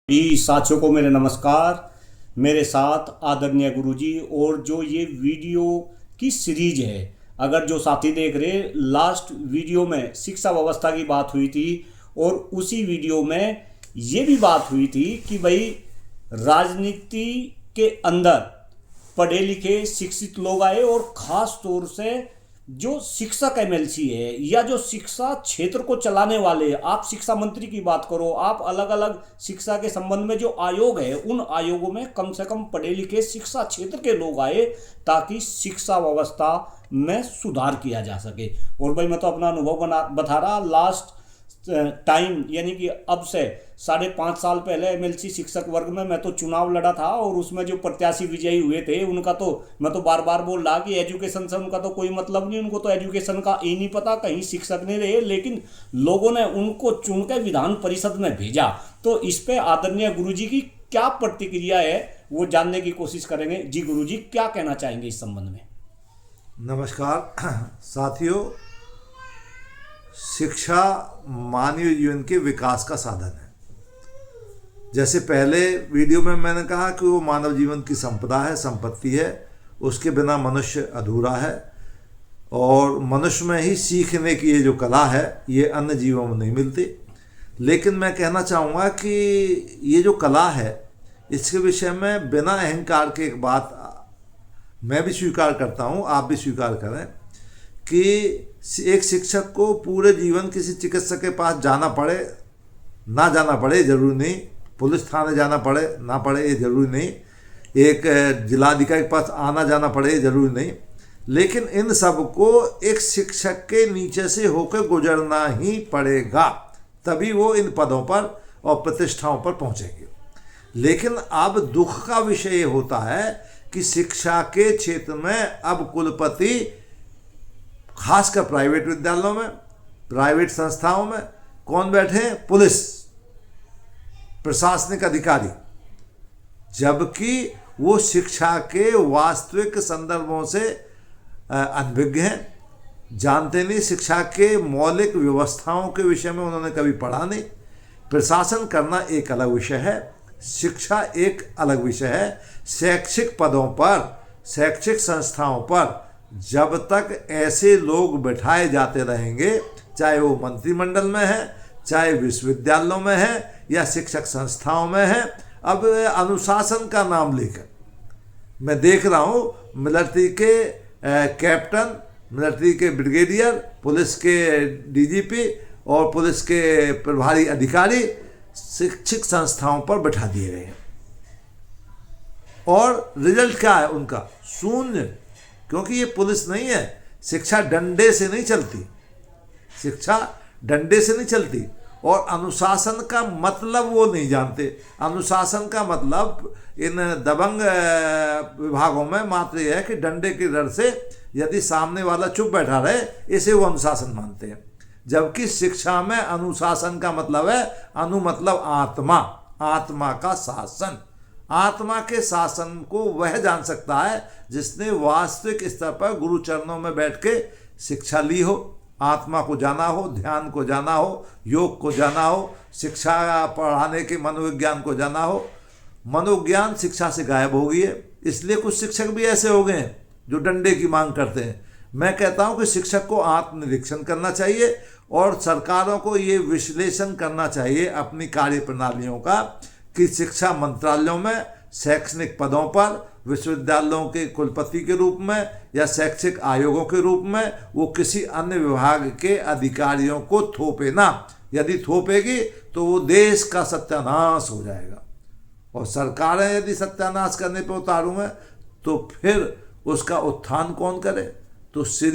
साथियों को मेरे नमस्कार। मेरे साथ आदरणीय गुरुजी और जो ये वीडियो की सीरीज है, अगर जो साथी देख रहे, लास्ट वीडियो में शिक्षा व्यवस्था की बात हुई थी और उसी वीडियो में ये भी बात हुई थी कि भाई राजनीति के अंदर पढ़े लिखे शिक्षित लोग आए और ख़ास तौर से जो शिक्षक एमएलसी है या जो शिक्षा क्षेत्र को चलाने वाले, आप शिक्षा मंत्री की बात करो, आप अलग अलग शिक्षा के संबंध में जो आयोग है उन आयोगों में कम से कम पढ़े लिखे शिक्षा क्षेत्र के लोग आए ताकि शिक्षा व्यवस्था में सुधार किया जा सके। और भाई मैं तो अपना अनुभव बता रहा, लास्ट टाइम यानी कि अब से 5.5 साल पहले एमएलसी शिक्षक वर्ग में मैं तो चुनाव लड़ा था और उसमें जो प्रत्याशी विजयी हुए थे उनका तो मैं तो बार बार बोल रहा कि एजुकेशन से उनका तो कोई मतलब नहीं, उनको तो एजुकेशन का ही नहीं पता, कहीं शिक्षक नहीं रहे, लेकिन लोगों ने उनको चुन के विधान परिषद में भेजा। तो इस पे आदरणीय गुरुजी की क्या प्रतिक्रिया है वो जानने की कोशिश करेंगे। जी गुरुजी, क्या कहना चाहेंगे इस संबंध में? नमस्कार साथियों, शिक्षा मानवीय जीवन के विकास का साधन है। जैसे पहले वीडियो में मैंने कहा कि वो मानव जीवन की संपदा है, संपत्ति है, उसके बिना मनुष्य अधूरा है और मनुष्य में ही सीखने की ये जो कला है ये अन्य जीवों में नहीं मिलती। लेकिन मैं कहना चाहूँगा कि ये जो कला है इसके विषय में बिना अहंकार के एक बात मैं भी स्वीकार करता हूँ, आप भी स्वीकार करें कि एक शिक्षक को पूरे जीवन किसी चिकित्सक के पास जाना पड़े ना जाना पड़े ज़रूरी नहीं, पुलिस थाने जाना पड़े ना पड़े ये ज़रूरी नहीं, एक जिलाधिकारी के पास आना जाना पड़े ये ज़रूरी नहीं, लेकिन इन सब को एक शिक्षक के नीचे से होकर गुजरना ही पड़ेगा, तभी वो इन पदों पर और प्रतिष्ठाओं पर पहुँचेंगे। लेकिन अब दुख का विषय ये होता है कि शिक्षा के क्षेत्र में अब कुलपति, खासकर प्राइवेट विद्यालयों में, प्राइवेट संस्थाओं में कौन बैठे हैं? पुलिस, प्रशासनिक अधिकारी, जबकि वो शिक्षा के वास्तविक संदर्भों से अनभिज्ञ हैं, जानते नहीं, शिक्षा के मौलिक व्यवस्थाओं के विषय में उन्होंने कभी पढ़ा नहीं। प्रशासन करना एक अलग विषय है, शिक्षा एक अलग विषय है। शैक्षिक पदों पर, शैक्षिक संस्थाओं पर जब तक ऐसे लोग बैठाए जाते रहेंगे, चाहे वो मंत्रिमंडल में है, चाहे विश्वविद्यालयों में है या शिक्षक संस्थाओं में है, अब अनुशासन का नाम लेकर मैं देख रहा हूँ मिलिट्री के कैप्टन, मिलिट्री के ब्रिगेडियर, पुलिस के डीजीपी और पुलिस के प्रभारी अधिकारी शिक्षक संस्थाओं पर बैठा दिए गए हैं। और रिजल्ट क्या है उनका? शून्य। क्योंकि ये पुलिस नहीं है, शिक्षा डंडे से नहीं चलती, शिक्षा डंडे से नहीं चलती। और अनुशासन का मतलब वो नहीं जानते। अनुशासन का मतलब इन दबंग विभागों में मात्र यह है कि डंडे के डर से यदि सामने वाला चुप बैठा रहे, इसे वो अनुशासन मानते हैं। जबकि शिक्षा में अनुशासन का मतलब है, अनु मतलब आत्मा, आत्मा का शासन। आत्मा के शासन को वह जान सकता है जिसने वास्तविक स्तर पर गुरु चरणों में बैठ के शिक्षा ली हो, आत्मा को जाना हो, ध्यान को जाना हो, योग को जाना हो, शिक्षा पढ़ाने के मनोविज्ञान को जाना हो। मनोविज्ञान शिक्षा से गायब हो गई है, इसलिए कुछ शिक्षक भी ऐसे हो गए हैं जो डंडे की मांग करते हैं। मैं कहता हूं कि शिक्षक को आत्मनिरीक्षण करना चाहिए और सरकारों को ये विश्लेषण करना चाहिए अपनी कार्य प्रणालियों का कि शिक्षा मंत्रालयों में शैक्षणिक पदों पर, विश्वविद्यालयों के कुलपति के रूप में या शैक्षिक आयोगों के रूप में वो किसी अन्य विभाग के अधिकारियों को थोपे ना। यदि थोपेगी तो वो देश का सत्यानाश हो जाएगा। और सरकारें यदि सत्यानाश करने पर उतारू हैं तो फिर उसका उत्थान कौन करे? तो श्री